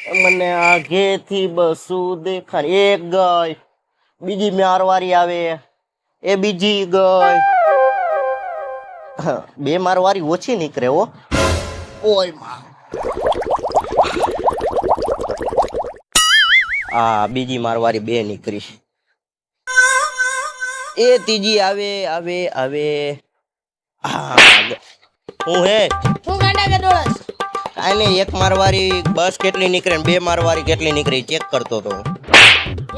મને આગેથી બસું દેખાય. એક ગઈ, બીજી મારવારી આવે, એ બીજી ગઈ. બે મારવારી ઓછી નીકળે હો. ઓય માં, આ બીજી મારવારી બે નીકળી. એ ત્રીજી આવે આવે આવે. હા, હું હે હું ગાંડા કે ડોળસ કાંઈ નહીં. એક મારવારી બસ કેટલી નીકળે ને બે મારવારી કેટલી નીકળી ચેક કરતો તો.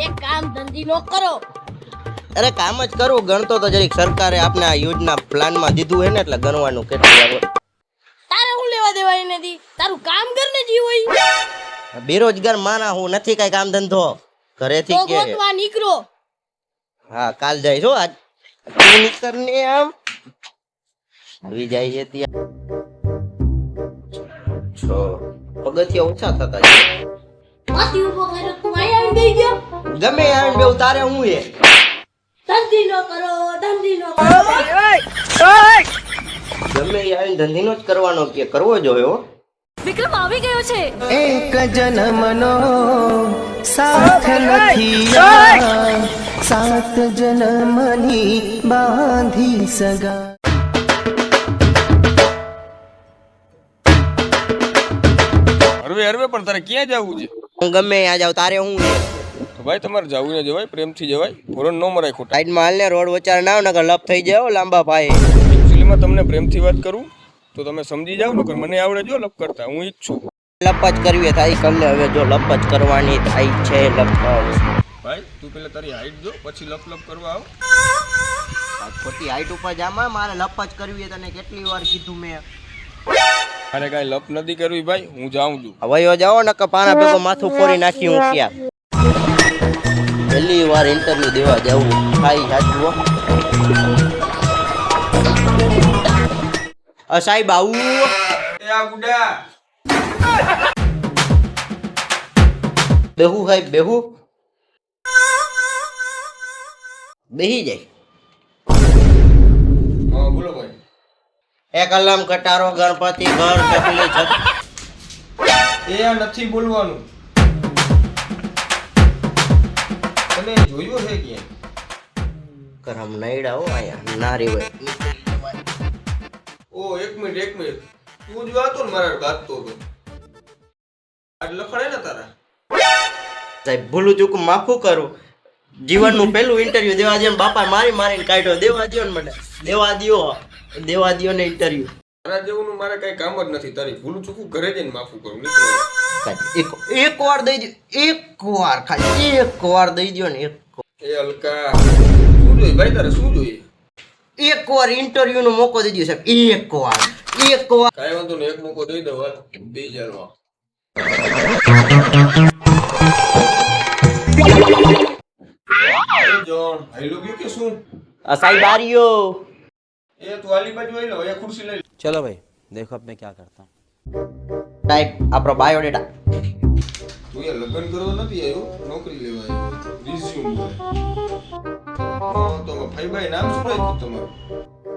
એક કામ ધંધી નો કરો. અરે કામ જ કરું, ગણતો તો જરીક. સરકારે આપણે આ યોજના પ્લાનમાં દીધું હોય ને એટલે ગણવાનું કેટલી આવે. તારે હું લેવા દેવાય નથી, તારું કામ કરને જી હોય. બેરોજગાર માના હું નથી કઈ કામ ધંધો ઘરેથી તો કે. ગોતવા નીકળો. હા કાલ જાય છો. આજ તું નીકળ ને આમ આવી જાય છે ત્યાં. છો પગથિયા ઓછા થતા જાય. માથી ઉભો કર્યો તું આયા આવી ગઈ ગયો. ગમે આવીને બેવ તારે હું એ ધંધી નો કરો, ધંધી નો કરો. ગમે એ આવીને ધંધીનો જ કરવાનો કે કરવો જોઈએ હો. વિક્રમ આવી ગયો છે. એક જન્મનો સાથ નથી, સાત જન્મની બાંધી સગા. હરવે પણ તારે ક્યાં જવું છે? હું ગમે ત્યાં જાઉં તારે હું એ. તો ભાઈ તમારે જવું ને જવાય, પ્રેમથી જવાય, ફોરન ન મરાય ખોટા. સાઈડમાં હાલ ને, રોડ વચાર ના નકર લપ થઈ જાય હો લાંબા ભાઈ. એકચ્યુઅલીમાં તમને પ્રેમથી વાત કરું તો તમે સમજી જાવ ને, મને આવડે જો લપ કરતા, હું ઈ જ છું. લપ જ કરવી થાય કમને. હવે જો લપ જ કરવાની થાય છે. લપ ભાઈ તું પેલા તારી હાઈટ જો, પછી લપ લપ કરવા આવ. ખોટી હાઈટ ઉપર જામાં મારે લપ જ કરવી. તને કેટલી વાર કીધું મેં. મારે કાંઈ લપ નથી કરવી ભાઈ, હું જાઉં છું. હવે જાઓ ને પાણા ભેગો માથું ફોડી નાખી હું ક્યાં. પહેલી વાર ઇન્ટરવ્યુ દેવા જવું થાય સાચું. સાહેબ આવું. એ આ ગુડા બેહુ સાહેબ બેહુ. બેહી જાય. હા બોલો ભાઈ. એક અલમ કટારો ગણપતિ ઘર ચકલી છત. એ આ નથી બોલવાનું. તમે જોયું છે ક્યાં? કરમ નઈડા હો આયા નારી હોય. ઓ એક મિનિટ તું જો આતો ને મારા બાતતો હતો આજ લખણે ને તારા. સાહેબ ભૂલું ચૂકું માફું કરું. જીવનનું પહેલું ઇન્ટરવ્યુ દેવા દે. બાપા મારીને કાઢ્યો. દેવા દ્યો ને મને. દેવા દ્યો ને ઇન્ટરવ્યુ. તારા જેવું મારે કઈ કામ જ નથી. તારી ભૂલું ચૂકું ઘરે જઈને માફું કરું. નીકળો. એક વાર દઈ દો. એક વાર ખાલી એક વાર દઈ દો ને. એ હલકા શું જોઈએ ભાઈ, તારે શું જોઈએ? એક વાર ઇન્ટરવ્યુ નો મોકો દઈ દો સાહેબ. એક વાર કાંઈ વાંધો નહીં, એક મોકો દઈ દો. હાલ બે જાણવા. જોન આઈ લવ યુ કે શું? આ સાહેબ આર્યો. એ તું આલી બાજુ આઈ લો, એ ખુરશી લઈ લે. चलो भाई देखो अब मैं क्या करता हूँ. સાહેબ આપણો બાયોડેટા. તું એ લગ્ન કરવા નથી આવ્યો, નોકરી લેવા આવ્યો. રિઝ્યુમ બોલે. તો ભાઈ નામ શું રાખ્યું તમારું?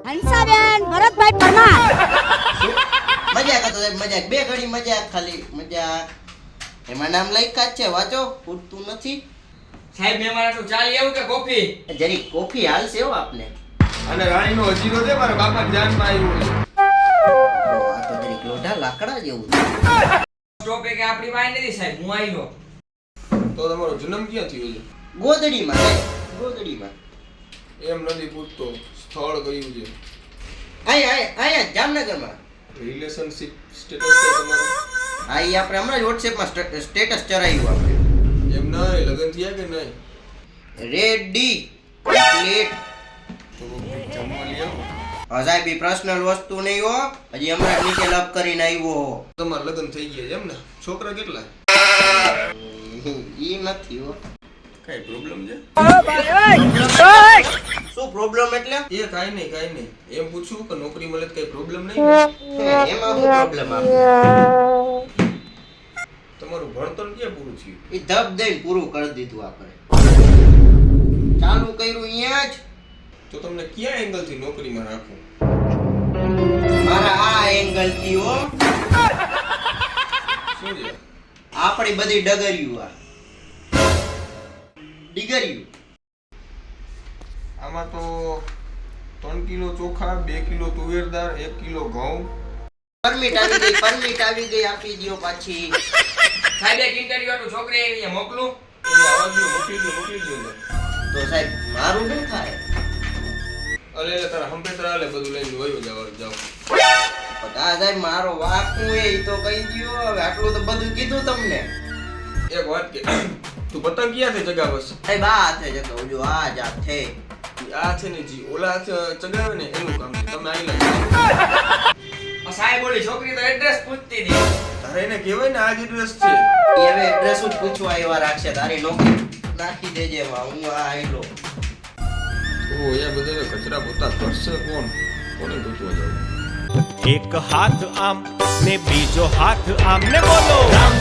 હંસાબેન ભરતભાઈ પરમાર. મજાક હતો સાહેબ, મજાક. બે ઘડી મજાક, ખાલી મજાક. એમાં નામ લખ્યા જ છે, વાંચો. પૂરતું નથી સાહેબ. મહેમાન તો ચાલી આવું કે કોફી? જરી કોફી હાલશે હો આપને. અને રાણીનો હજીરો છે મારા બાપા જાનમાં આવ્યો છે. આ તો જરી લોઢા લાકડા જેવું. સ્ટોપે કે આપણી વાય નથી સાહેબ, હું આવ્યો. તો તમારો જન્મ ક્યાં થયો છે? ગોદડીમાં સાહેબ, ગોદડીમાં. એમ નથી પૂછતો, સ્થળ કયું છે? અહીંયા જામનગરમાં. રિલેશનશિપ સ્ટેટસ છે તમારું? હા, એ આપણે હમણાં જ વોટ્સએપમાં સ્ટેટસ ચડાવ્યું આપણે. એમ નહીં, લગ્ન થયા કે નહીં? Ready complete. તો જમવા લઈ આવો. હા સાહેબ, એ પર્સનલ વસ્તુ નહીં હો. હજી હમણાં નીચે લપ કરીને આવ્યો હો. તમારા લગ્ન થઈ ગયા છે એમ ને? છોકરા કેટલા? ઈ નથી હો. કઈ પ્રોબ્લેમ છે? શું પ્રોબ્લેમ એટલે? એ કાઈ નહીં. એમ પૂછું કે નોકરી મળે તો કઈ પ્રોબ્લેમ નહીં? એમાં શું પ્રોબ્લેમ આવે? તમારું ભણતર ક્યાં પૂરું થયું? એ ધબ દઈને પૂરું કરી દીધું આપણે. ચાલુ કર્યું અહીંયા જ. તો તમને કયા એંગલ થી નોકરીમાં રાખું? મારા આ એંગલ થી હો. શું છે? આપણી બધી ડગરિયું આ ડીગરિયું. આમાં તો 3 કિલો ચોખા, 2 કિલો તુવેર દાળ, 1 કિલો ઘઉં. પરમિટ આવી ગઈ આપી દ્યો પાછી. સાહેબ એક ઇન્ટરવ્યુ હતું છોકરી અહીંયા મોકલું. એને આવા દો, મોકલી દો ને. તો સાહેબ મારું નહીં થાય. અરે તારા હંપેતરા આલે બધું લઈને વયો જાવ. પણ આ સાહેબ મારો વાક હું એ તો કહી દ્યો. હવે આટલું તો બધું કીધું તમને. એક વાત કે તું પતંગ ક્યાંથી ચગાવસ? સાહેબ આ હાથે જતો જો આ જ હાથે. આ છે ને જી ઓલા હાથે ચગાવે ને એનું કામ છે. તમે આઈ આ સાહેબ ઓલી છોકરી તો એડ્રેસ પૂછતી હતી. તારે એને કહેવાય ને આ જ એડ્રેસ છે. એ હવે એડ્રેસ જ પૂછવા આવ્યા રાખશે. તારી નોકરી નાખી દેજે એમાં. હું આ આયલો. ઓ એ બધાને કચરા પોતા કરશે કોણ? કોને ગોતવા જાવ? એક હાથ આમ ને બીજો હાથ આમ ને બોલો રામ